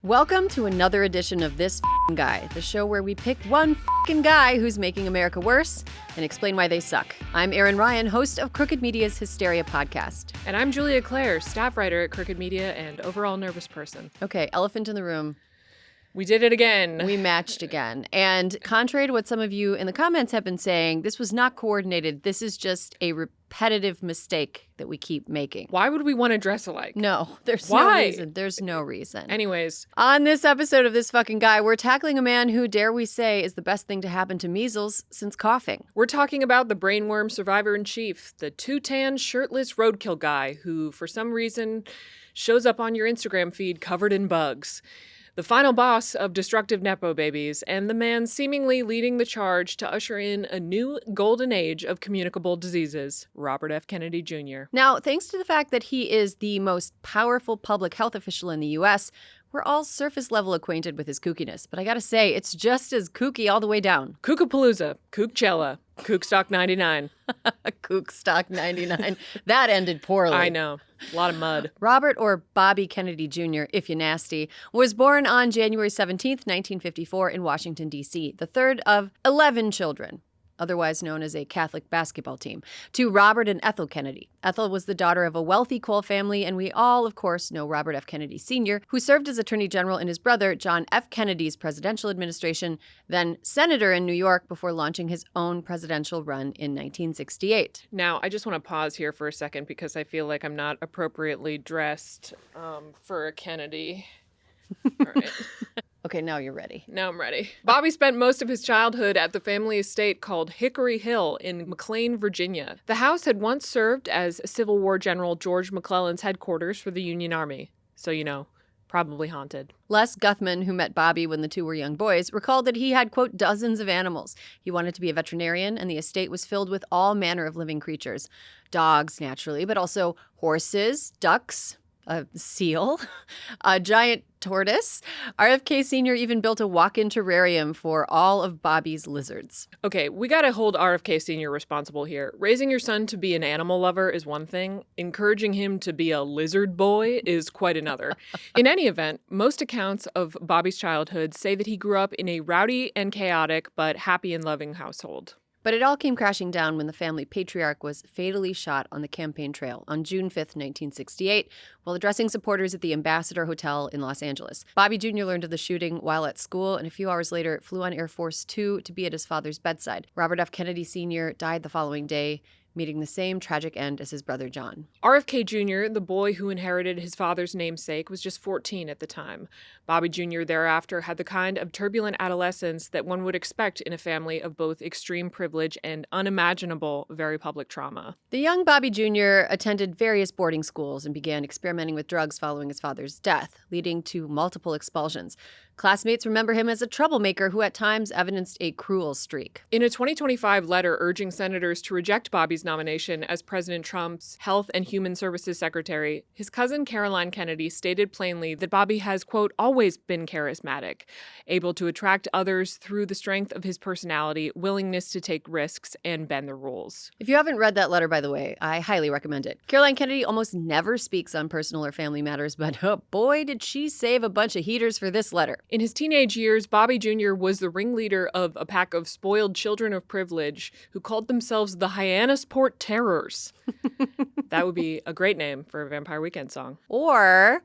Welcome to another edition of This F***ing Guy, the show where we pick one f***ing guy who's making America worse and explain why they suck. I'm Erin Ryan, host of Crooked Media's Hysteria podcast. And I'm Julia Clare, staff writer at Crooked Media and overall nervous person. Okay, elephant in the room. We did it again. We matched again. And contrary to what some of you in the comments have been saying, this was not coordinated. This is just a repetitive mistake that we keep making. Why would we want to dress alike? No, there's no reason. There's no reason. Anyways. On this episode of This Fucking Guy, we're tackling a man who, dare we say, is the best thing to happen to measles since coughing. We're talking about the brainworm survivor-in-chief, the two-tan, shirtless roadkill guy who, for some reason, shows up on your Instagram feed covered in bugs. The final boss of destructive Nepo babies, and the man seemingly leading the charge to usher in a new golden age of communicable diseases, Robert F. Kennedy Jr. Now, thanks to the fact that he is the most powerful public health official in the U.S., we're all surface level acquainted with his kookiness. But I gotta say, it's just as kooky all the way down. Kookapalooza, Kookchella, Kookstock 99. Kookstock 99. That ended poorly. I know. A lot of mud. Robert, or Bobby Kennedy Jr., if you nasty, was born on January 17th, 1954 in Washington, D.C., the third of 11 children, otherwise known as a Catholic basketball team, to Robert and Ethel Kennedy. Ethel was the daughter of a wealthy coal family, and we all, of course, know Robert F. Kennedy Sr., who served as Attorney General in his brother John F. Kennedy's presidential administration, then senator in New York before launching his own presidential run in 1968. Now, I just want to pause here for a second because I feel like I'm not appropriately dressed for a Kennedy. All right. Okay, now you're ready. Now I'm ready. Bobby spent most of his childhood at the family estate called Hickory Hill in McLean, Virginia. The house had once served as Civil War General George McClellan's headquarters for the Union Army. So, you know, probably haunted. Les Guthman, who met Bobby when the two were young boys, recalled that he had, quote, dozens of animals. He wanted to be a veterinarian, and the estate was filled with all manner of living creatures. Dogs, naturally, but also horses, ducks, a seal, a giant tortoise. RFK Sr. even built a walk-in terrarium for all of Bobby's lizards. Okay, we gotta hold RFK Sr. responsible here. Raising your son to be an animal lover is one thing. Encouraging him to be a lizard boy is quite another. In any event, most accounts of Bobby's childhood say that he grew up in a rowdy and chaotic but happy and loving household. But it all came crashing down when the family patriarch was fatally shot on the campaign trail on June 5th, 1968, while addressing supporters at the Ambassador Hotel in Los Angeles. Bobby Jr. learned of the shooting while at school, and a few hours later flew on Air Force Two to be at his father's bedside. Robert F. Kennedy Sr. died the following day, meeting the same tragic end as his brother John. RFK Jr., the boy who inherited his father's namesake, was just 14 at the time. Bobby Jr. thereafter had the kind of turbulent adolescence that one would expect in a family of both extreme privilege and unimaginable, very public trauma. The young Bobby Jr. attended various boarding schools and began experimenting with drugs following his father's death, leading to multiple expulsions. Classmates remember him as a troublemaker who at times evidenced a cruel streak. In a 2025 letter urging senators to reject Bobby's nomination as President Trump's Health and Human Services Secretary, his cousin Caroline Kennedy stated plainly that Bobby has, quote, always been charismatic, able to attract others through the strength of his personality, willingness to take risks, and bend the rules. If you haven't read that letter, by the way, I highly recommend it. Caroline Kennedy almost never speaks on personal or family matters, but oh boy, did she save a bunch of heaters for this letter. In his teenage years, Bobby Jr. was the ringleader of a pack of spoiled children of privilege who called themselves the Hyannisport Terrors. That would be a great name for a Vampire Weekend song. Or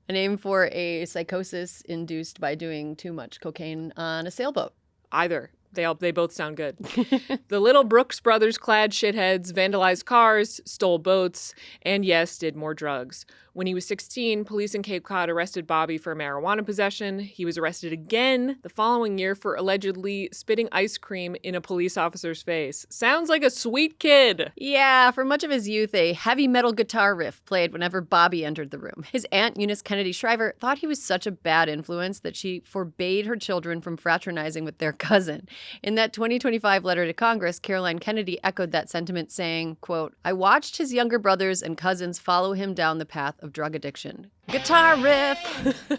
a name for a psychosis induced by doing too much cocaine on a sailboat. Either. They both sound good. The little Brooks Brothers clad shitheads vandalized cars, stole boats, and yes, did more drugs. When he was 16, police in Cape Cod arrested Bobby for marijuana possession. He was arrested again the following year for allegedly spitting ice cream in a police officer's face. Sounds like a sweet kid. Yeah, for much of his youth, a heavy metal guitar riff played whenever Bobby entered the room. His aunt, Eunice Kennedy Shriver, thought he was such a bad influence that she forbade her children from fraternizing with their cousin. In that 2025 letter to Congress, Caroline Kennedy echoed that sentiment, saying, quote, I watched his younger brothers and cousins follow him down the path of drug addiction. Guitar riff!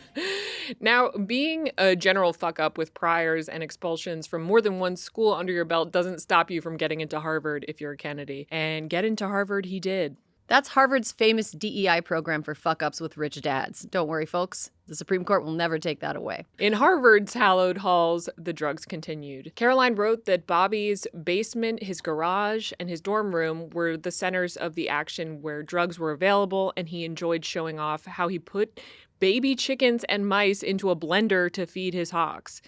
Now, being a general fuck-up with priors and expulsions from more than one school under your belt doesn't stop you from getting into Harvard if you're a Kennedy. And get into Harvard he did. That's Harvard's famous DEI program for fuck-ups with rich dads. Don't worry, folks. The Supreme Court will never take that away. In Harvard's hallowed halls, the drugs continued. Caroline wrote that Bobby's basement, his garage, and his dorm room were the centers of the action where drugs were available, and he enjoyed showing off how he put baby chickens and mice into a blender to feed his hawks.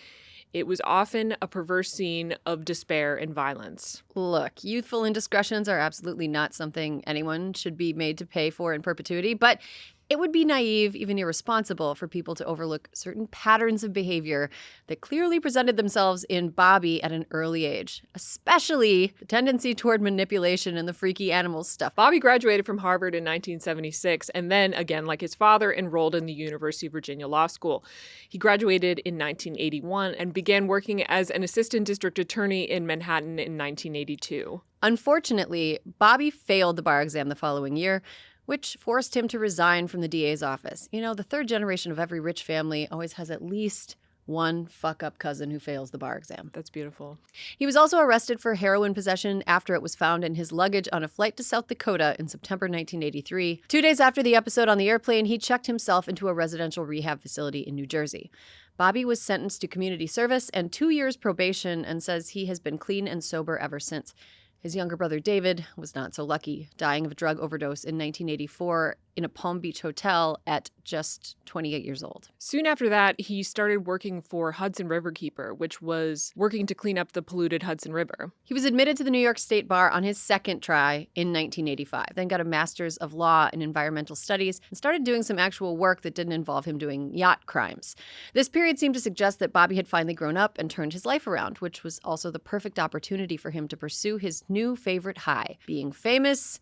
It was often a perverse scene of despair and violence. Look, youthful indiscretions are absolutely not something anyone should be made to pay for in perpetuity, but it would be naive, even irresponsible, for people to overlook certain patterns of behavior that clearly presented themselves in Bobby at an early age, especially the tendency toward manipulation and the freaky animal stuff. Bobby graduated from Harvard in 1976 and then, again, like his father, enrolled in the University of Virginia Law School. He graduated in 1981 and began working as an assistant district attorney in Manhattan in 1982. Unfortunately, Bobby failed the bar exam the following year, which forced him to resign from the DA's office. You know, the third generation of every rich family always has at least one fuck-up cousin who fails the bar exam. That's beautiful. He was also arrested for heroin possession after it was found in his luggage on a flight to South Dakota in September 1983. 2 days after the episode on the airplane, he checked himself into a residential rehab facility in New Jersey. Bobby was sentenced to community service and 2 years probation and says he has been clean and sober ever since. His younger brother David was not so lucky, dying of a drug overdose in 1984 in a Palm Beach hotel at just 28 years old. Soon after that, he started working for Hudson Riverkeeper, which was working to clean up the polluted Hudson River. He was admitted to the New York State Bar on his second try in 1985, then got a Master's of Law in Environmental Studies and started doing some actual work that didn't involve him doing yacht crimes. This period seemed to suggest that Bobby had finally grown up and turned his life around, which was also the perfect opportunity for him to pursue his new favorite high, being famous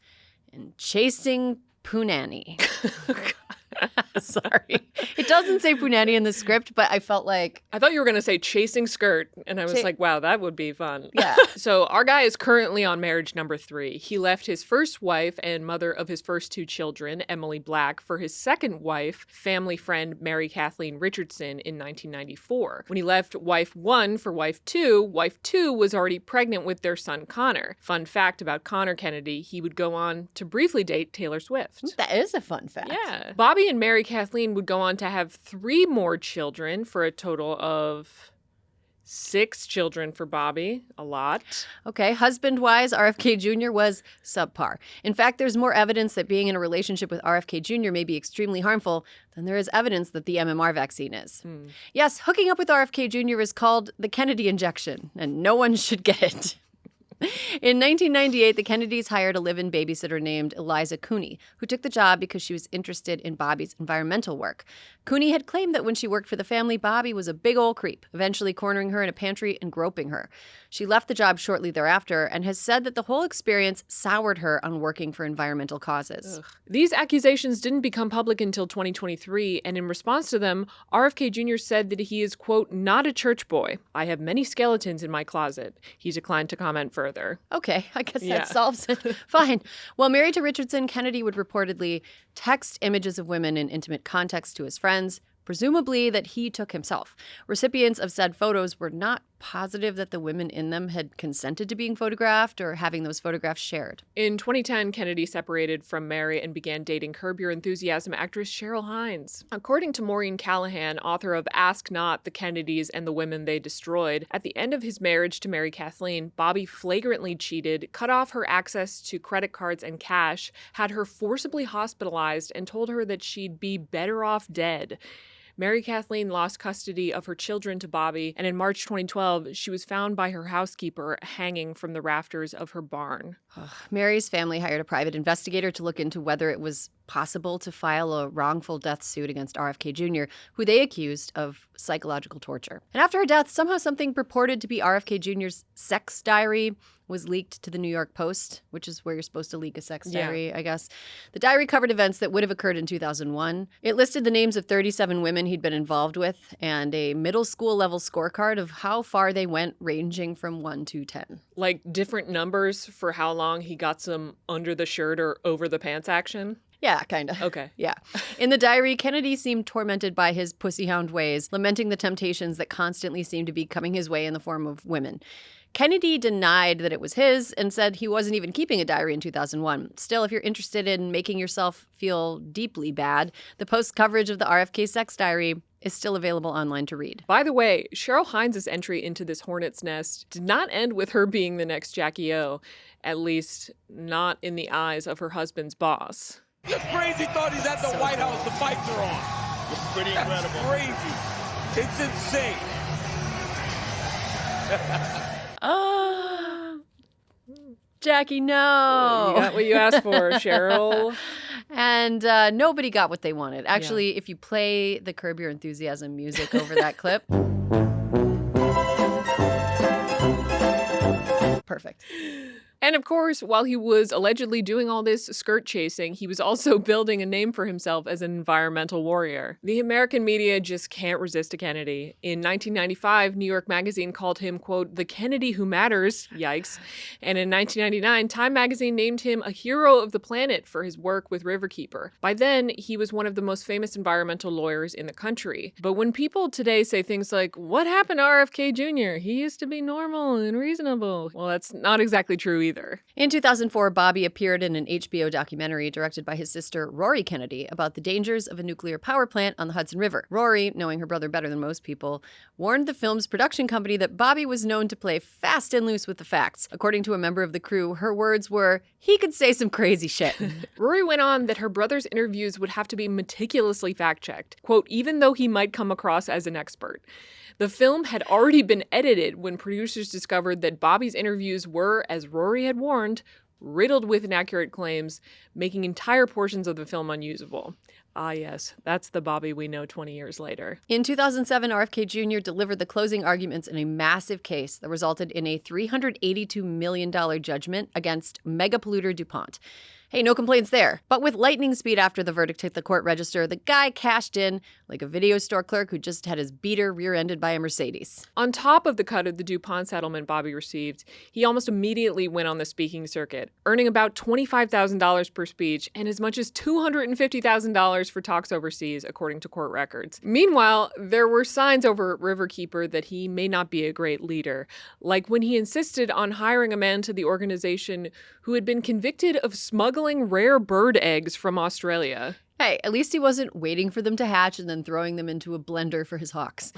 and chasing punani. Sorry. It doesn't say punani in the script, but I felt like... I thought you were going to say chasing skirt, and I was like, wow, that would be fun. Yeah. So our guy is currently on marriage number 3. He left his first wife and mother of his first 2 children, Emily Black, for his second wife, family friend Mary Kathleen Richardson, in 1994. When he left wife 1 for wife 2 was already pregnant with their son Connor. Fun fact about Connor Kennedy, he would go on to briefly date Taylor Swift. That is a fun fact. Yeah. Bobby and Mary Kathleen would go on to have 3 more children for a total of 6 children for Bobby. A lot. Okay, husband-wise, RFK Jr. was subpar. In fact, there's more evidence that being in a relationship with RFK Jr. may be extremely harmful than there is evidence that the MMR vaccine is. Yes, hooking up with RFK Jr. is called the Kennedy injection, and no one should get it. In 1998, the Kennedys hired a live-in babysitter named Eliza Cooney, who took the job because she was interested in Bobby's environmental work. Cooney had claimed that when she worked for the family, Bobby was a big old creep, eventually cornering her in a pantry and groping her. She left the job shortly thereafter and has said that the whole experience soured her on working for environmental causes. These accusations didn't become public until 2023, and in response to them, RFK Jr. said that he is, quote, not a church boy. I have many skeletons in my closet. He declined to comment further. Okay, I guess that solves it. Fine. While married to Richardson, Kennedy would reportedly text images of women in intimate context to his friends, presumably that he took himself. Recipients of said photos were not positive that the women in them had consented to being photographed or having those photographs shared. In 2010, Kennedy separated from Mary and began dating Curb Your Enthusiasm actress Cheryl Hines. According to Maureen Callahan, author of Ask Not, The Kennedys and the Women They Destroyed, at the end of his marriage to Mary Kathleen, Bobby flagrantly cheated, cut off her access to credit cards and cash, had her forcibly hospitalized, and told her that she'd be better off dead. Mary Kathleen lost custody of her children to Bobby, and in March 2012, she was found by her housekeeper hanging from the rafters of her barn. Mary's family hired a private investigator to look into whether it was possible to file a wrongful death suit against RFK Jr., who they accused of psychological torture. And after her death, somehow something purported to be RFK Jr.'s sex diary was leaked to the New York Post, which is where you're supposed to leak a sex diary, I guess. The diary covered events that would have occurred in 2001. It listed the names of 37 women he'd been involved with and a middle school level scorecard of how far they went, ranging from 1 to 10. Like different numbers for how long he got some under the shirt or over the pants action? Yeah, kind of. Okay. Yeah. In the diary, Kennedy seemed tormented by his pussyhound ways, lamenting the temptations that constantly seemed to be coming his way in the form of women. Kennedy denied that it was his and said he wasn't even keeping a diary in 2001. Still, if you're interested in making yourself feel deeply bad, the Post's coverage of the RFK sex diary is still available online to read. By the way, Cheryl Hines' entry into this hornet's nest did not end with her being the next Jackie O, at least not in the eyes of her husband's boss. This crazy thought he's at the White House, the fights are on. It's pretty incredible. Crazy. It's insane. Jackie, no. You got what you asked for, Cheryl. And nobody got what they wanted. Actually, if you play the Curb Your Enthusiasm music over that clip. Perfect. And of course, while he was allegedly doing all this skirt chasing, he was also building a name for himself as an environmental warrior. The American media just can't resist a Kennedy. In 1995, New York Magazine called him, quote, the Kennedy who matters, yikes. And in 1999, Time Magazine named him a hero of the planet for his work with Riverkeeper. By then, he was one of the most famous environmental lawyers in the country. But when people today say things like, what happened to RFK Jr.? He used to be normal and reasonable. Well, that's not exactly true either. In 2004, Bobby appeared in an HBO documentary directed by his sister Rory Kennedy about the dangers of a nuclear power plant on the Hudson River. Rory, knowing her brother better than most people, warned the film's production company that Bobby was known to play fast and loose with the facts. According to a member of the crew, her words were, he could say some crazy shit. Rory went on that her brother's interviews would have to be meticulously fact-checked, quote, even though he might come across as an expert. The film had already been edited when producers discovered that Bobby's interviews were, as Rory had warned, riddled with inaccurate claims, making entire portions of the film unusable. Ah, yes, that's the Bobby we know 20 years later. In 2007, RFK Jr. delivered the closing arguments in a massive case that resulted in a $382 million judgment against mega polluter DuPont. Hey, no complaints there. But with lightning speed after the verdict hit the court register, the guy cashed in like a video store clerk who just had his beater rear-ended by a Mercedes. On top of the cut of the DuPont settlement Bobby received, he almost immediately went on the speaking circuit, earning about $25,000 per speech and as much as $250,000 for talks overseas, according to court records. Meanwhile, there were signs over at Riverkeeper that he may not be a great leader, like when he insisted on hiring a man to the organization who had been convicted of smuggling rare bird eggs from Australia. Hey, at least he wasn't waiting for them to hatch and then throwing them into a blender for his hawks.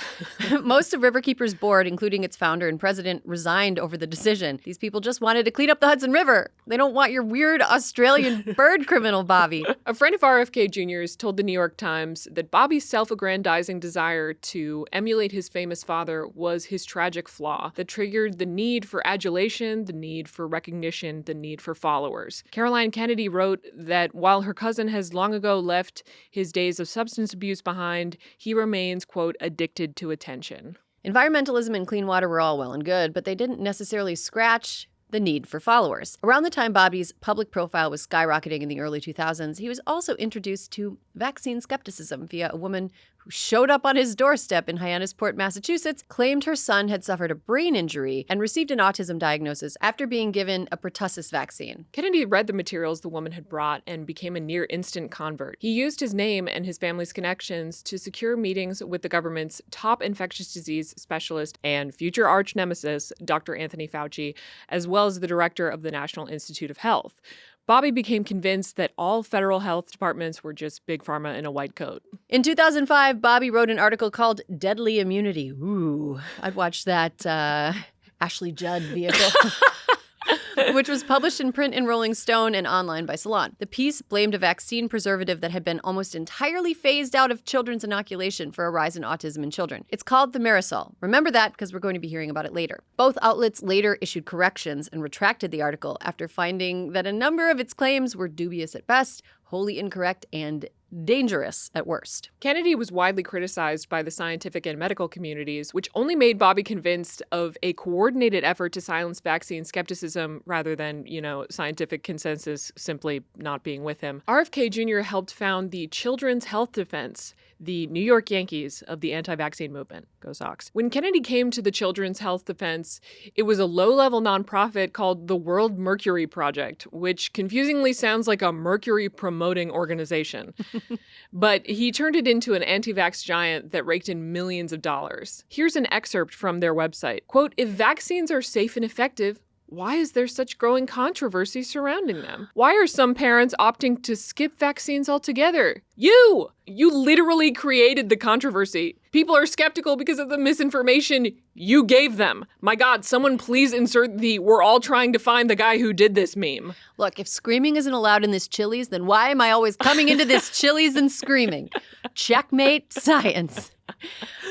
Most of Riverkeeper's board, including its founder and president, resigned over the decision. These people just wanted to clean up the Hudson River. They don't want your weird Australian bird criminal, Bobby. A friend of RFK Jr.'s told the New York Times that Bobby's self-aggrandizing desire to emulate his famous father was his tragic flaw that triggered the need for adulation, the need for recognition, the need for followers. Caroline Kennedy wrote that while her cousin has long ago left his days of substance abuse behind, he remains, quote, addicted to attention. Environmentalism and clean water were all well and good, but they didn't necessarily scratch the need for followers. Around the time Bobby's public profile was skyrocketing in the early 2000s, he was also introduced to vaccine skepticism via a woman who showed up on his doorstep in Hyannisport, Massachusetts, claimed her son had suffered a brain injury, and received an autism diagnosis after being given a pertussis vaccine. Kennedy read the materials the woman had brought and became a near-instant convert. He used his name and his family's connections to secure meetings with the government's top infectious disease specialist and future arch nemesis, Dr. Anthony Fauci, as well as the director of the National Institute of Health. Bobby became convinced that all federal health departments were just big pharma in a white coat. In 2005, Bobby wrote an article called Deadly Immunity. Ooh, I'd watch that Ashley Judd vehicle. Which was published in print in Rolling Stone and online by Salon. The piece blamed a vaccine preservative that had been almost entirely phased out of children's inoculation for a rise in autism in children. It's called the Measels. Remember that because we're going to be hearing about it later. Both outlets later issued corrections and retracted the article after finding that a number of its claims were dubious at best, wholly incorrect, and dangerous at worst. Kennedy was widely criticized by the scientific and medical communities, which only made Bobby convinced of a coordinated effort to silence vaccine skepticism rather than, scientific consensus simply not being with him. RFK Jr. helped found the Children's Health Defense. the New York Yankees of the anti-vaccine movement. Go Sox. When Kennedy came to the Children's Health Defense, it was a low-level nonprofit called the World Mercury Project, which confusingly sounds like a mercury-promoting organization. But he turned it into an anti-vax giant that raked in millions of dollars. Here's an excerpt from their website. Quote, "If vaccines are safe and effective, why is there such growing controversy surrounding them? Why are some parents opting to skip vaccines altogether? You literally created the controversy. People are skeptical because of the misinformation you gave them. My God, someone please insert the 'we're all trying to find the guy who did this' meme." Look, if screaming isn't allowed in this Chili's, then why am I always coming into this Chili's and screaming? Checkmate science.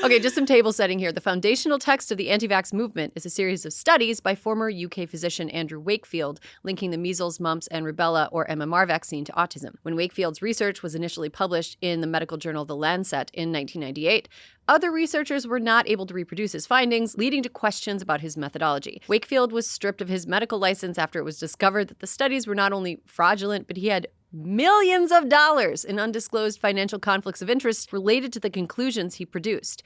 Okay, just some table setting here. The foundational text of the anti-vax movement is a series of studies by former UK physician Andrew Wakefield linking the measles, mumps, and rubella or MMR vaccine to autism. When Wakefield's research was initially published in the medical journal The Lancet in 1998, other researchers were not able to reproduce his findings, leading to questions about his methodology. Wakefield was stripped of his medical license after it was discovered that the studies were not only fraudulent, but he had millions of dollars in undisclosed financial conflicts of interest related to the conclusions he produced.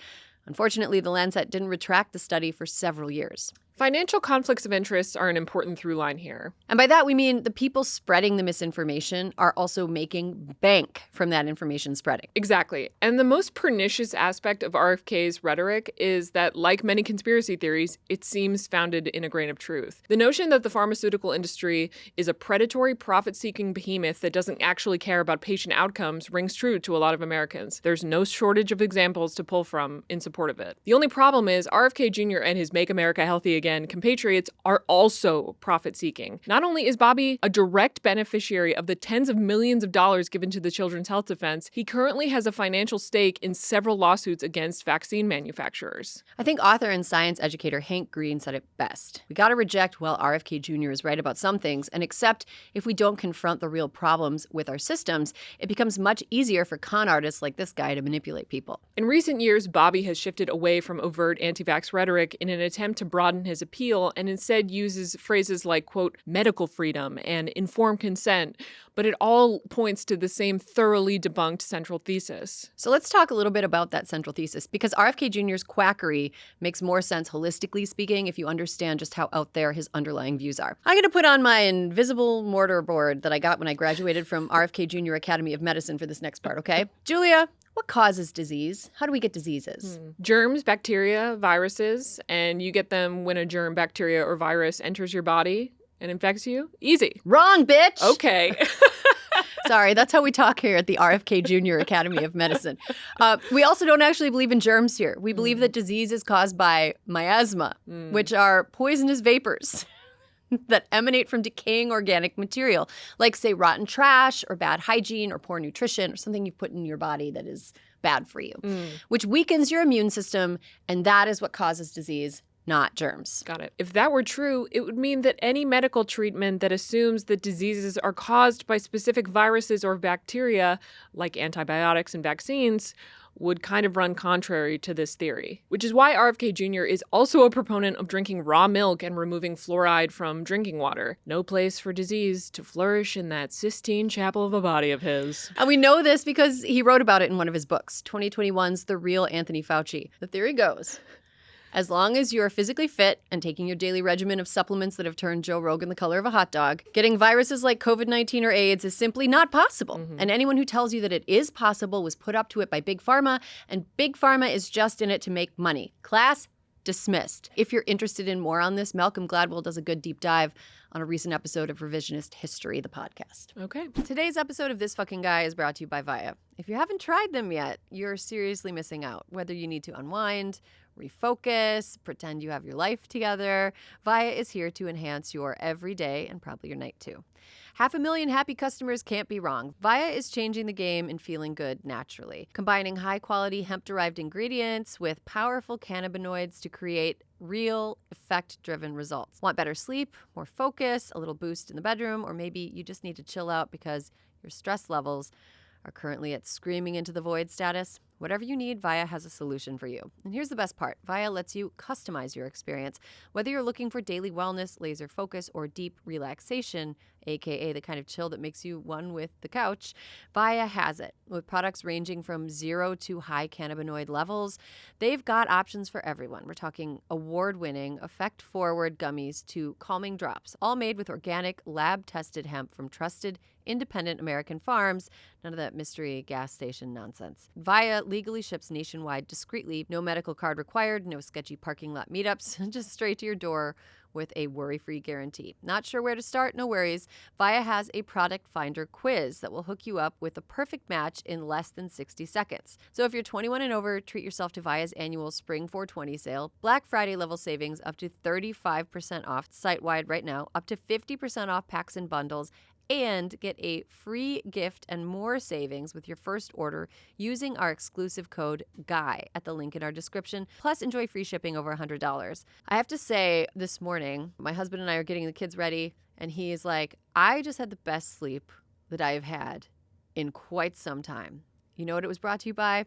Unfortunately, The Lancet didn't retract the study for several years. Financial conflicts of interest are an important through line here. And by that, we mean the people spreading the misinformation are also making bank from that information spreading. Exactly. And the most pernicious aspect of RFK's rhetoric is that, like many conspiracy theories, it seems founded in a grain of truth. The notion that the pharmaceutical industry is a predatory, profit-seeking behemoth that doesn't actually care about patient outcomes rings true to a lot of Americans. There's no shortage of examples to pull from in support of it. The only problem is RFK Jr. and his Make America Healthy Again compatriots are also profit-seeking. Not only is Bobby a direct beneficiary of the tens of millions of dollars given to the Children's Health Defense, he currently has a financial stake in several lawsuits against vaccine manufacturers. I think author and science educator Hank Green said it best. We gotta reject, well, RFK Jr. is right about some things, and accept if we don't confront the real problems with our systems, it becomes much easier for con artists like this guy to manipulate people. In recent years, Bobby has shifted away from overt anti-vax rhetoric in an attempt to broaden his appeal and instead uses phrases like, quote, medical freedom and informed consent, but it all points to the same thoroughly debunked central thesis. So let's talk a little bit about that central thesis, because RFK Jr.'s quackery makes more sense holistically speaking if you understand just how out there his underlying views are. I'm going to put on my invisible mortar board that I got when I graduated from RFK Jr. Academy of Medicine for this next part, okay? Julia, what causes disease? How do we get diseases? Germs, bacteria, viruses, and you get them when a germ, bacteria, or virus enters your body and infects you? Easy. Wrong, bitch! Okay. Sorry, that's how we talk here at the RFK Jr. Academy of Medicine. We also don't actually believe in germs here. We believe that disease is caused by miasma, which are poisonous vapors that emanate from decaying organic material, like, say, rotten trash or bad hygiene or poor nutrition or something you put in your body that is bad for you, which weakens your immune system, and that is what causes disease, not germs. Got it. If that were true, it would mean that any medical treatment that assumes that diseases are caused by specific viruses or bacteria, like antibiotics and vaccines, would kind of run contrary to this theory, which is why RFK Jr. is also a proponent of drinking raw milk and removing fluoride from drinking water. No place for disease to flourish in that Sistine Chapel of a body of his. And we know this because he wrote about it in one of his books, 2021's The Real Anthony Fauci. The theory goes, as long as you're physically fit and taking your daily regimen of supplements that have turned Joe Rogan the color of a hot dog, getting viruses like COVID-19 or AIDS is simply not possible. And anyone who tells you that it is possible was put up to it by Big Pharma, and Big Pharma is just in it to make money. Class dismissed. If you're interested in more on this, Malcolm Gladwell does a good deep dive on a recent episode of Revisionist History, the podcast. Okay. Today's episode of This Fucking Guy is brought to you by Via. If you haven't tried them yet, you're seriously missing out. Whether you need to unwind, refocus, pretend you have your life together, Via is here to enhance your everyday and probably your night too. 500,000 happy customers can't be wrong. Via is changing the game in feeling good naturally, combining high-quality hemp-derived ingredients with powerful cannabinoids to create real, effect-driven results. Want better sleep, more focus, a little boost in the bedroom, or maybe you just need to chill out because your stress levels are currently at screaming into the void status? Whatever you need, Via has a solution for you. And here's the best part. Via lets you customize your experience. Whether you're looking for daily wellness, laser focus, or deep relaxation, aka the kind of chill that makes you one with the couch, Via has it. With products ranging from 0 to high cannabinoid levels, they've got options for everyone. We're talking award-winning, effect-forward gummies to calming drops, all made with organic, lab-tested hemp from trusted, independent American farms. None of that mystery gas station nonsense. Via legally ships nationwide discreetly. No medical card required, no sketchy parking lot meetups, just straight to your door with a worry-free guarantee. Not sure where to start? No worries. Via has a product finder quiz that will hook you up with the perfect match in less than 60 seconds. So if you're 21 and over, treat yourself to Via's annual Spring 420 sale. Black Friday level savings up to 35% off site-wide right now, up to 50% off packs and bundles, and get a free gift and more savings with your first order using our exclusive code GUY at the link in our description. Plus, enjoy free shipping over $100. I have to say, this morning, my husband and I are getting the kids ready, and he is like, I just had the best sleep that I have had in quite some time. You know what it was brought to you by?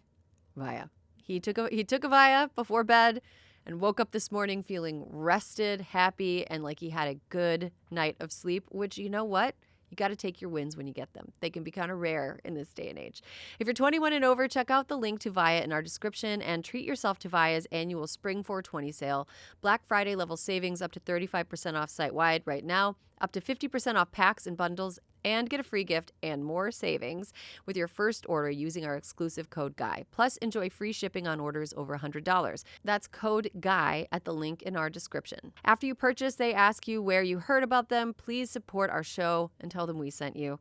Via. He took a Via before bed and woke up this morning feeling rested, happy, and like he had a good night of sleep, which, you know what? You got to take your wins when you get them. They can be kind of rare in this day and age. If you're 21 and over, check out the link to Via in our description and treat yourself to Via's annual Spring 420 sale. Black Friday level savings up to 35% off site-wide right now, up to 50% off packs and bundles, and get a free gift and more savings with your first order using our exclusive code GUY. Plus, enjoy free shipping on orders over $100. That's code GUY at the link in our description. After you purchase, they ask you where you heard about them. Please support our show and tell them we sent you.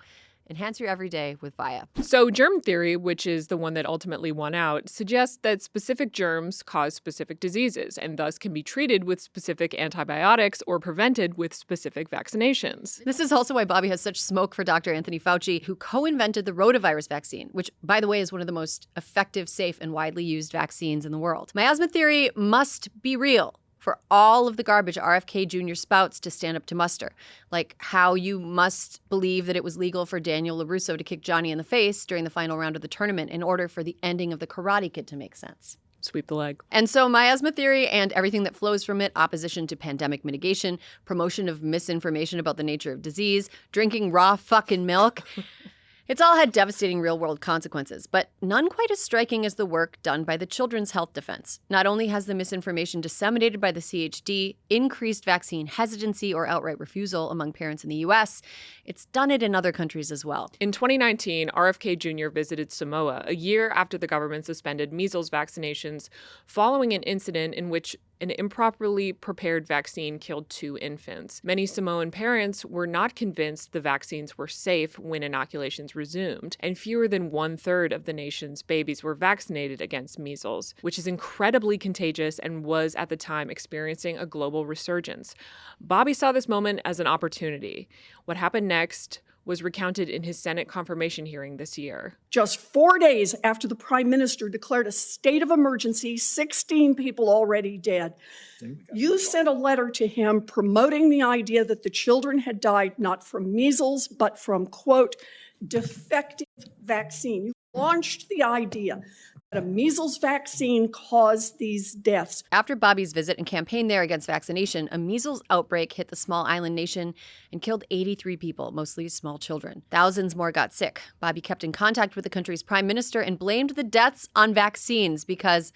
Enhance your everyday with Via. So germ theory, which is the one that ultimately won out, suggests that specific germs cause specific diseases and thus can be treated with specific antibiotics or prevented with specific vaccinations. This is also why Bobby has such smoke for Dr. Anthony Fauci, who co-invented the rotavirus vaccine, which, by the way, is one of the most effective, safe, and widely used vaccines in the world. Miasma theory must be real for all of the garbage RFK Jr. spouts to stand up to muster, like how you must believe that it was legal for Daniel LaRusso to kick Johnny in the face during the final round of the tournament in order for the ending of the Karate Kid to make sense. Sweep the leg. And so miasma theory and everything that flows from it, opposition to pandemic mitigation, promotion of misinformation about the nature of disease, drinking raw fucking milk, it's all had devastating real-world consequences, but none quite as striking as the work done by the Children's Health Defense. Not only has the misinformation disseminated by the CHD increased vaccine hesitancy or outright refusal among parents in the U.S., it's done it in other countries as well. In 2019, RFK Jr. visited Samoa a year after the government suspended measles vaccinations following an incident in which an improperly prepared vaccine killed 2 infants. Many Samoan parents were not convinced the vaccines were safe when inoculations resumed, and fewer than 1/3 of the nation's babies were vaccinated against measles, which is incredibly contagious and was at the time experiencing a global resurgence. Bobby saw this moment as an opportunity. What happened next was recounted in his Senate confirmation hearing this year. Just 4 days after the Prime Minister declared a state of emergency, 16 people already dead, you sent a letter to him promoting the idea that the children had died not from measles, but from, quote, defective vaccine. You launched the idea that a measles vaccine caused these deaths. After Bobby's visit and campaign there against vaccination, a measles outbreak hit the small island nation and killed 83 people, mostly small children. Thousands more got sick. Bobby kept in contact with the country's prime minister and blamed the deaths on vaccines because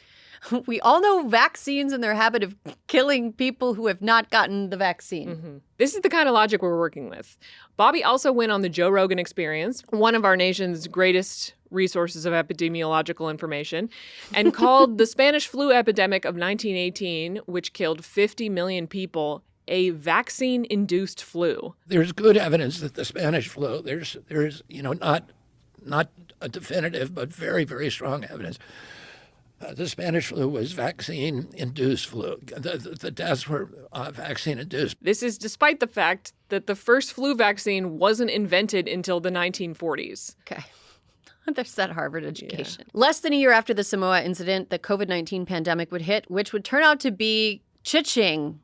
we all know vaccines and their habit of killing people who have not gotten the vaccine. Mm-hmm. This is the kind of logic we're working with. Bobby also went on the Joe Rogan Experience, one of our nation's greatest resources of epidemiological information, and called the Spanish flu epidemic of 1918, which killed 50 million people, a vaccine-induced flu. There's good evidence that the Spanish flu, there's not a definitive, but very, very strong evidence. The Spanish flu was vaccine-induced flu. The deaths were vaccine-induced. This is despite the fact that the first flu vaccine wasn't invented until the 1940s. Okay. There's that Harvard education. Yeah. Less than a year after the Samoa incident, the COVID-19 pandemic would hit, which would turn out to be cking,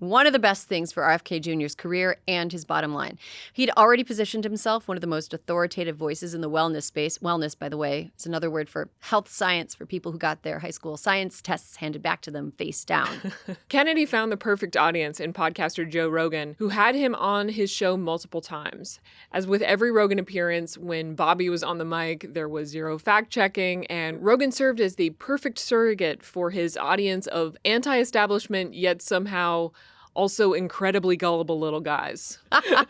one of the best things for RFK Jr.'s career and his bottom line. He'd already positioned himself one of the most authoritative voices in the wellness space. Wellness, by the way, is another word for health science for people who got their high school science tests handed back to them face down. Kennedy found the perfect audience in podcaster Joe Rogan, who had him on his show multiple times. As with every Rogan appearance, when Bobby was on the mic, there was zero fact-checking, and Rogan served as the perfect surrogate for his audience of anti-establishment, yet somehow also incredibly gullible little guys. A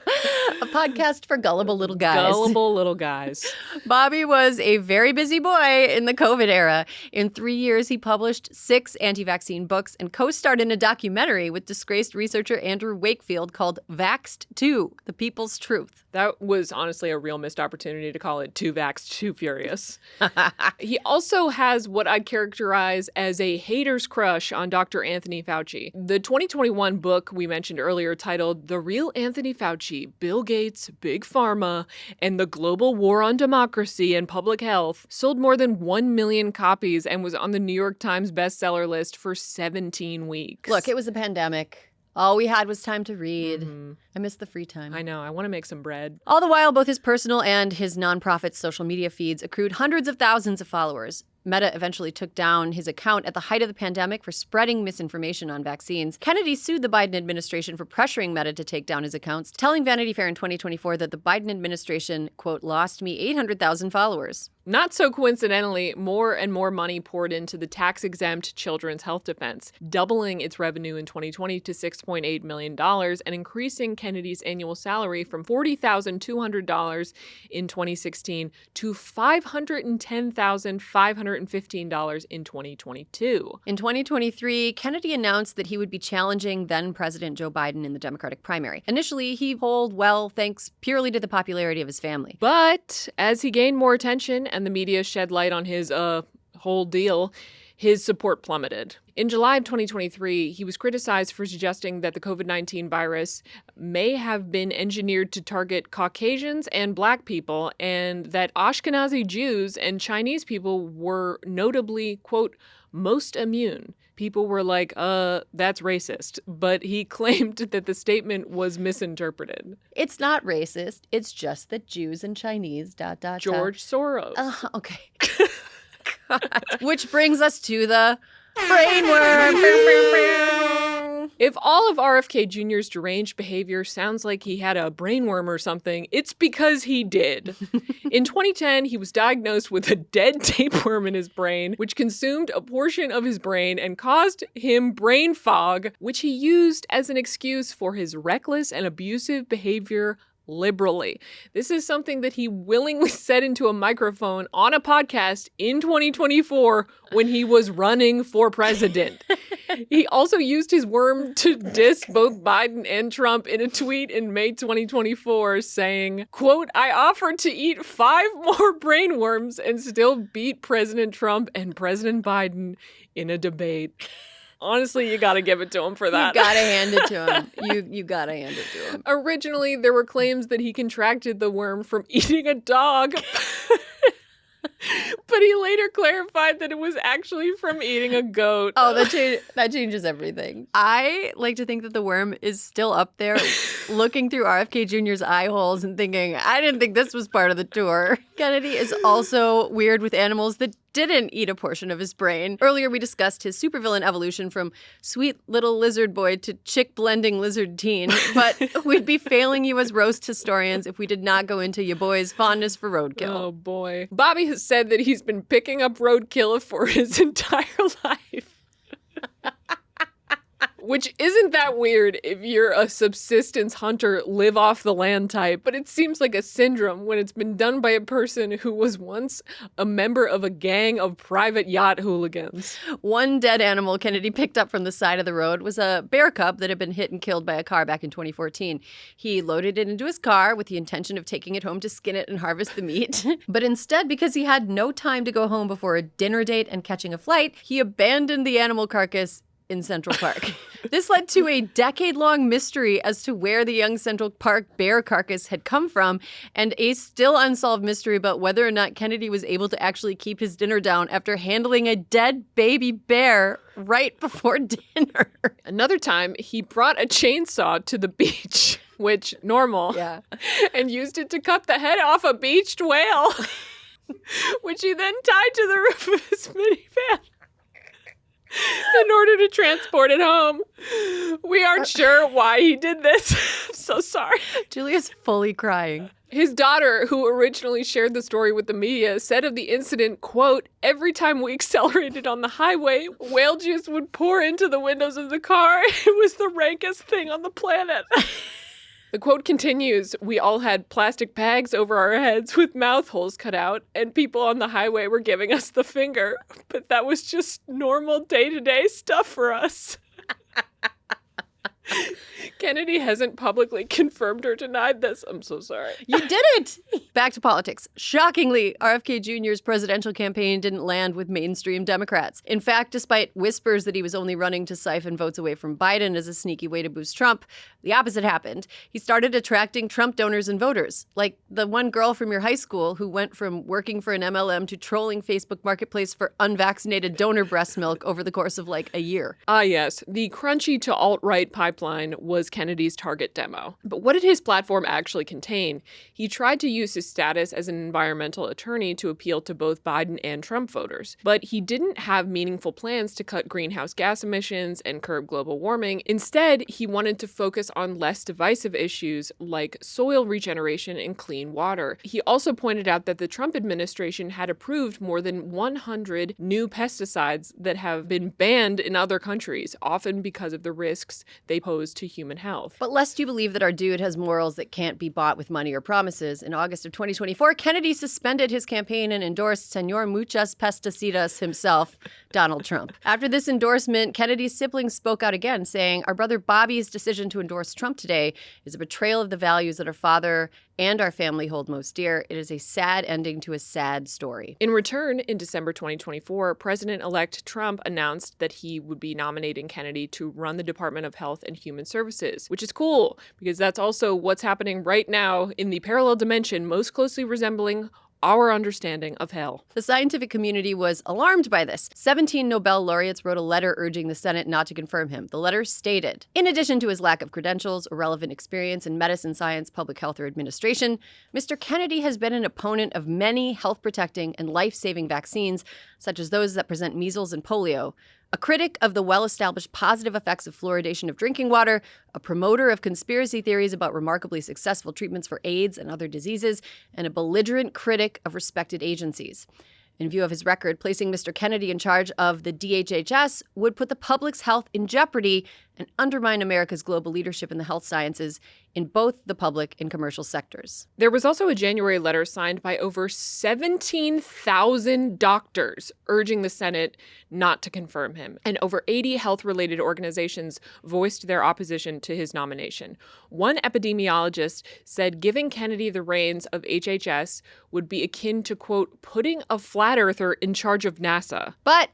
podcast for gullible little guys. Gullible little guys. Bobby was a very busy boy in the COVID era. In 3 years, he published 6 anti-vaccine books and co-starred in a documentary with disgraced researcher Andrew Wakefield called Vaxxed 2, The People's Truth. That was honestly a real missed opportunity to call it Too Vaxxed, Too Furious. He also has what I'd characterize as a hater's crush on Dr. Anthony Fauci. The 2021 book we mentioned earlier, titled The Real Anthony Fauci, Bill Gates, Big Pharma, and the Global War on Democracy and Public Health, sold more than 1 million copies and was on the New York Times bestseller list for 17 weeks. Look, it was a pandemic. All we had was time to read. I miss the free time. I know. I want to make some bread. All the while, both his personal and his nonprofit social media feeds accrued hundreds of thousands of followers. Meta eventually took down his account at the height of the pandemic for spreading misinformation on vaccines. Kennedy sued the Biden administration for pressuring Meta to take down his accounts, telling Vanity Fair in 2024 that the Biden administration, quote, lost me 800,000 followers. Not so coincidentally, more and more money poured into the tax-exempt Children's Health Defense, doubling its revenue in 2020 to $6.8 million and increasing Kennedy's annual salary from $40,200 in 2016 to $510,515 in 2022. In 2023, Kennedy announced that he would be challenging then-President Joe Biden in the Democratic primary. Initially, he polled well thanks purely to the popularity of his family. But as he gained more attention and the media shed light on his whole deal, his support plummeted. In July of 2023, he was criticized for suggesting that the COVID-19 virus may have been engineered to target Caucasians and Black people, and that Ashkenazi Jews and Chinese people were notably, quote, most immune. People were like, that's racist. But he claimed that the statement was misinterpreted. It's not racist. It's just that Jews and Chinese, ... George Soros. Okay. God. Which brings us to the brainworm. If all of RFK Jr.'s deranged behavior sounds like he had a brainworm or something, it's because he did. In 2010, he was diagnosed with a dead tapeworm in his brain, which consumed a portion of his brain and caused him brain fog, which he used as an excuse for his reckless and abusive behavior liberally. This is something that he willingly said into a microphone on a podcast in 2024 when he was running for president. He also used his worm to diss both Biden and Trump in a tweet in May 2024 saying, quote, I offered to eat 5 more brain worms and still beat President Trump and President Biden in a debate. Honestly, you gotta give it to him for that. You gotta hand it to him. You gotta hand it to him. Originally, there were claims that he contracted the worm from eating a dog. But he later clarified that it was actually from eating a goat. Oh, that changes everything. I like to think that the worm is still up there looking through RFK Jr.'s eye holes and thinking, I didn't think this was part of the tour. Kennedy is also weird with animals that didn't eat a portion of his brain. Earlier, we discussed his supervillain evolution from sweet little lizard boy to chick-blending lizard teen, but we'd be failing you as roast historians if we did not go into your boy's fondness for roadkill. Oh, boy. Bobby has said that he's been picking up roadkill for his entire life. Which isn't that weird if you're a subsistence hunter, live off the land type, but it seems like a syndrome when it's been done by a person who was once a member of a gang of private yacht hooligans. One dead animal Kennedy picked up from the side of the road was a bear cub that had been hit and killed by a car back in 2014. He loaded it into his car with the intention of taking it home to skin it and harvest the meat. But instead, because he had no time to go home before a dinner date and catching a flight, he abandoned the animal carcass in Central Park. This led to a decade-long mystery as to where the young Central Park bear carcass had come from, and a still unsolved mystery about whether or not Kennedy was able to actually keep his dinner down after handling a dead baby bear right before dinner. Another time, he brought a chainsaw to the beach, which normal, Yeah. and used it to cut the head off a beached whale, which he then tied to the roof of his minivan in order to transport it home. We aren't sure why he did this. I'm so sorry. Julia's fully crying. His daughter, who originally shared the story with the media, said of the incident, quote, "Every time we accelerated on the highway, whale juice would pour into the windows of the car. It was the rankest thing on the planet." The quote continues, "We all had plastic bags over our heads with mouth holes cut out, and people on the highway were giving us the finger. But that was just normal day-to-day stuff for us." Kennedy hasn't publicly confirmed or denied this. I'm so sorry. You did it! Back to politics. Shockingly, RFK Jr.'s presidential campaign didn't land with mainstream Democrats. In fact, despite whispers that he was only running to siphon votes away from Biden as a sneaky way to boost Trump, the opposite happened. He started attracting Trump donors and voters, like the one girl from your high school who went from working for an MLM to trolling Facebook Marketplace for unvaccinated donor breast milk over the course of like a year. Ah, yes. The crunchy to alt-right pipeline was Kennedy's target demo. But what did his platform actually contain? He tried to use his status as an environmental attorney to appeal to both Biden and Trump voters. But he didn't have meaningful plans to cut greenhouse gas emissions and curb global warming. Instead, he wanted to focus on less divisive issues like soil regeneration and clean water. He also pointed out that the Trump administration had approved more than 100 new pesticides that have been banned in other countries, often because of the risks they pose to human health. But lest you believe that our dude has morals that can't be bought with money or promises, in August of 2024, Kennedy suspended his campaign and endorsed Senor Muchas Pesticidas himself, Donald Trump. After this endorsement, Kennedy's siblings spoke out again, saying, "Our brother Bobby's decision to endorse Trump today is a betrayal of the values that our father and our family hold most dear. It is a sad ending to a sad story." In return, in December 2024, President-elect Trump announced that he would be nominating Kennedy to run the Department of Health and Human Services, which is cool because that's also what's happening right now in the parallel dimension most closely resembling our understanding of hell. The scientific community was alarmed by this. 17 Nobel laureates wrote a letter urging the Senate not to confirm him. The letter stated, in addition to his lack of credentials or relevant experience in medicine, science, public health, or administration, Mr. Kennedy has been an opponent of many health-protecting and life-saving vaccines, such as those that present measles and polio, a critic of the well-established positive effects of fluoridation of drinking water, a promoter of conspiracy theories about remarkably successful treatments for AIDS and other diseases, and a belligerent critic of respected agencies. In view of his record, placing Mr. Kennedy in charge of the DHHS would put the public's health in jeopardy and undermine America's global leadership in the health sciences in both the public and commercial sectors. There was also a January letter signed by over 17,000 doctors urging the Senate not to confirm him, and over 80 health-related organizations voiced their opposition to his nomination. One epidemiologist said giving Kennedy the reins of HHS would be akin to, quote, putting a flat earther in charge of NASA. But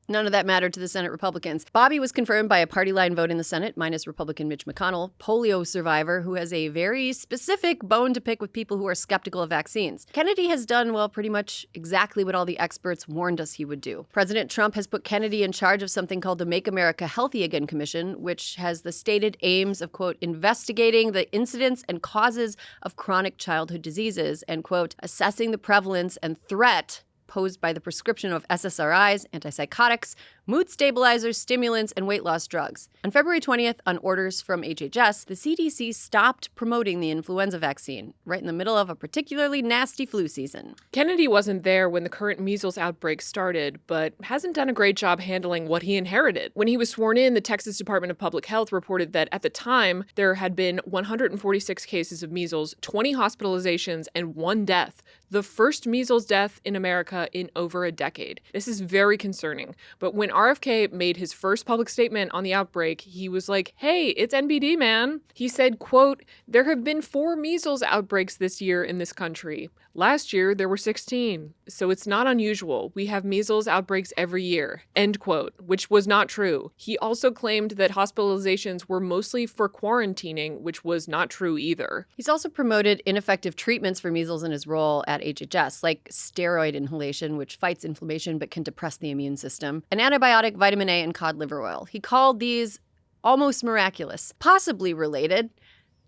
none of that mattered to the Senate Republicans. Bobby was confirmed by a party line vote in the Senate, minus Republican Mitch McConnell, polio survivor who has a very specific bone to pick with people who are skeptical of vaccines. Kennedy has done, well, pretty much exactly what all the experts warned us he would do. President Trump has put Kennedy in charge of something called the Make America Healthy Again Commission, which has the stated aims of, quote, investigating the incidence and causes of chronic childhood diseases and, quote, assessing the prevalence and threat posed by the prescription of SSRIs, antipsychotics, mood stabilizers, stimulants, and weight loss drugs. On February 20th, on orders from HHS, the CDC stopped promoting the influenza vaccine, right in the middle of a particularly nasty flu season. Kennedy wasn't there when the current measles outbreak started, but hasn't done a great job handling what he inherited. When he was sworn in, the Texas Department of Public Health reported that at the time, there had been 146 cases of measles, 20 hospitalizations, and 1 death. The first measles death in America in over a decade. This is very concerning. But when RFK made his first public statement on the outbreak, he was like, hey, it's NBD, man. He said, quote, there have been 4 measles outbreaks this year in this country. Last year, there were 16. So it's not unusual. We have measles outbreaks every year, end quote, which was not true. He also claimed that hospitalizations were mostly for quarantining, which was not true either. He's also promoted ineffective treatments for measles in his role at HHS, like steroid inhalation, which fights inflammation but can depress the immune system, an antibiotic, vitamin A, and cod liver oil. He called these almost miraculous, possibly related.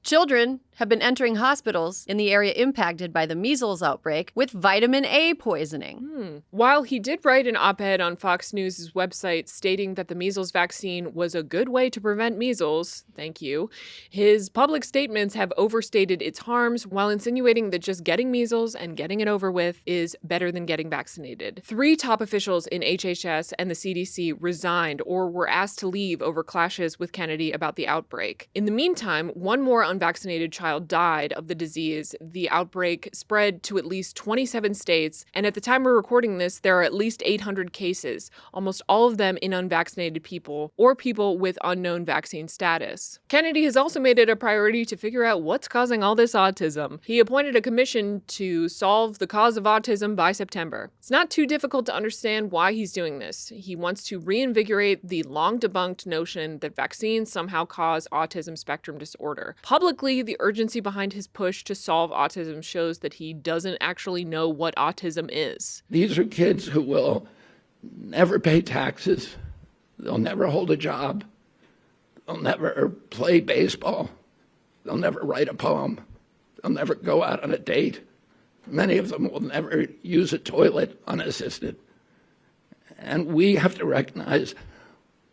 Children have been entering hospitals in the area impacted by the measles outbreak with vitamin A poisoning. While he did write an op-ed on Fox News' website stating that the measles vaccine was a good way to prevent measles, thank you, his public statements have overstated its harms while insinuating that just getting measles and getting it over with is better than getting vaccinated. 3 top officials in HHS and the CDC resigned or were asked to leave over clashes with Kennedy about the outbreak. In the meantime, 1 more unvaccinated child died of the disease. The outbreak spread to at least 27 states, and at the time we're recording this, there are at least 800 cases, almost all of them in unvaccinated people or people with unknown vaccine status. Kennedy has also made it a priority to figure out what's causing all this autism. He appointed a commission to solve the cause of autism by September. It's not too difficult to understand why he's doing this. He wants to reinvigorate the long-debunked notion that vaccines somehow cause autism spectrum disorder. Publicly, the urgency behind his push to solve autism shows that he doesn't actually know what autism is. These are kids who will never pay taxes. They'll never hold a job. They'll never play baseball. They'll never write a poem. They'll never go out on a date. Many of them will never use a toilet unassisted. And we have to recognize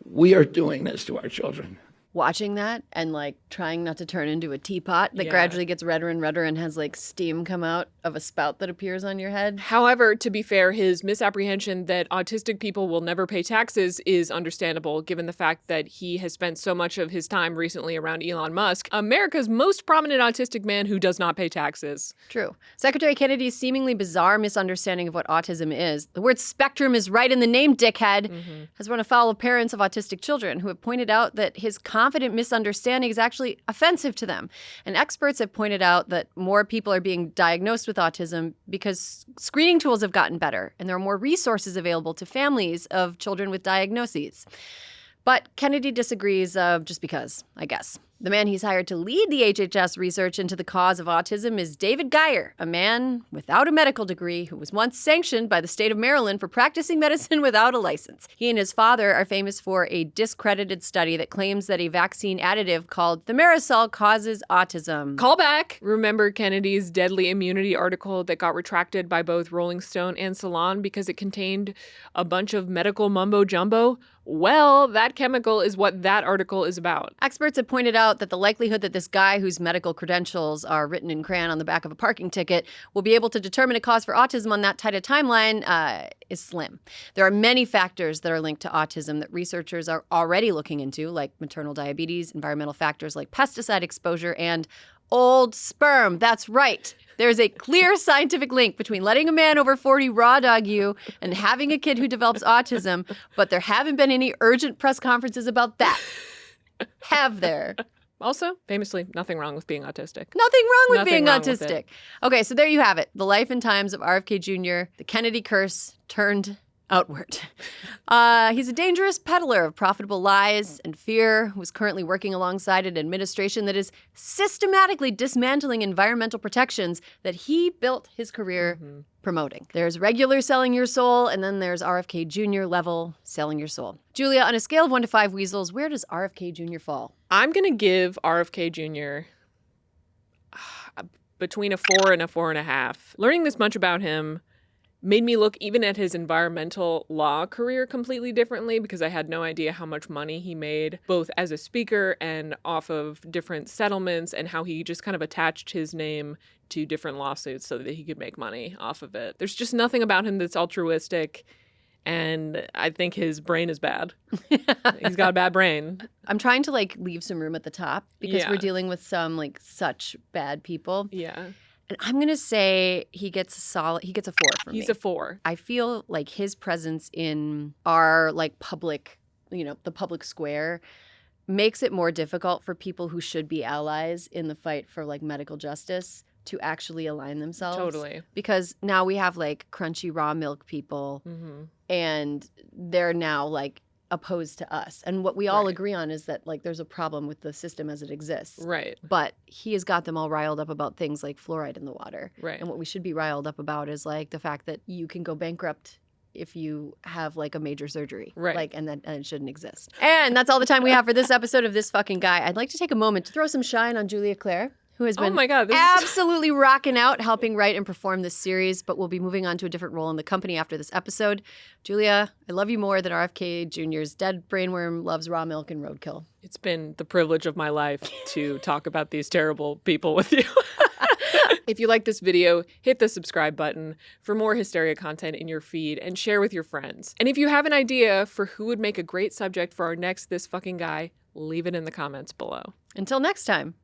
we are doing this to our children. Watching that and like trying not to turn into a teapot that gradually gets redder and redder and has like steam come out of a spout that appears on your head. However, to be fair, his misapprehension that autistic people will never pay taxes is understandable given the fact that he has spent so much of his time recently around Elon Musk, America's most prominent autistic man who does not pay taxes. True. Secretary Kennedy's seemingly bizarre misunderstanding of what autism is, the word spectrum is right in the name, dickhead, has run afoul of parents of autistic children who have pointed out that his confident misunderstanding is actually offensive to them. And experts have pointed out that more people are being diagnosed with autism because screening tools have gotten better and there are more resources available to families of children with diagnoses. But Kennedy disagrees just because, I guess. The man he's hired to lead the HHS research into the cause of autism is David Geyer, a man without a medical degree who was once sanctioned by the state of Maryland for practicing medicine without a license. He and his father are famous for a discredited study that claims that a vaccine additive called the Measels causes autism. Call back! Remember Kennedy's deadly immunity article that got retracted by both Rolling Stone and Salon because it contained a bunch of medical mumbo-jumbo? Well, that chemical is what that article is about. Experts have pointed out that the likelihood that this guy whose medical credentials are written in crayon on the back of a parking ticket will be able to determine a cause for autism on that tight a timeline is slim. There are many factors that are linked to autism that researchers are already looking into, like maternal diabetes, environmental factors like pesticide exposure, and old sperm. That's right. There's a clear scientific link between letting a man over 40 raw dog you and having a kid who develops autism, but there haven't been any urgent press conferences about that. Have there? Also, famously, nothing wrong with being autistic. Nothing wrong with Nothing being wrong with autistic. it. Okay, so there you have it. The life and times of RFK Jr., the Kennedy curse turned outward. He's a dangerous peddler of profitable lies and fear who is currently working alongside an administration that is systematically dismantling environmental protections that he built his career promoting. There's regular selling your soul, and then there's RFK Jr. level selling your soul. Julia, on a scale of 1 to 5 weasels, where does RFK Jr. fall? I'm going to give RFK Jr. between a 4 and a 4.5. Learning this much about him made me look even at his environmental law career completely differently because I had no idea how much money he made, both as a speaker and off of different settlements, and how he just kind of attached his name to different lawsuits so that he could make money off of it. There's just nothing about him that's altruistic, and I think his brain is bad. He's got a bad brain. I'm trying to leave some room at the top because Yeah. we're dealing with some such bad people. Yeah. And I'm going to say he gets a 4 from me. He's a 4. I feel like his presence in our like public, the public square makes it more difficult for people who should be allies in the fight for like medical justice to actually align themselves. Totally. Because now we have like crunchy raw milk people and they're now like opposed to us. And what we all agree on is that like there's a problem with the system as it exists. Right. But he has got them all riled up about things like fluoride in the water. Right. And what we should be riled up about is like the fact that you can go bankrupt if you have like a major surgery. Right. Like, and it shouldn't exist. And that's all the time we have for this episode of This Fucking Guy. I'd like to take a moment to throw some shine on Julia Claire, who has been oh my God, absolutely rocking out, helping write and perform this series, but will be moving on to a different role in the company after this episode. Julia, I love you more than RFK Jr.'s dead brainworm loves raw milk and roadkill. It's been the privilege of my life to talk about these terrible people with you. If you like this video, hit the subscribe button for more Hysteria content in your feed and share with your friends. And if you have an idea for who would make a great subject for our next This Fucking Guy, leave it in the comments below. Until next time.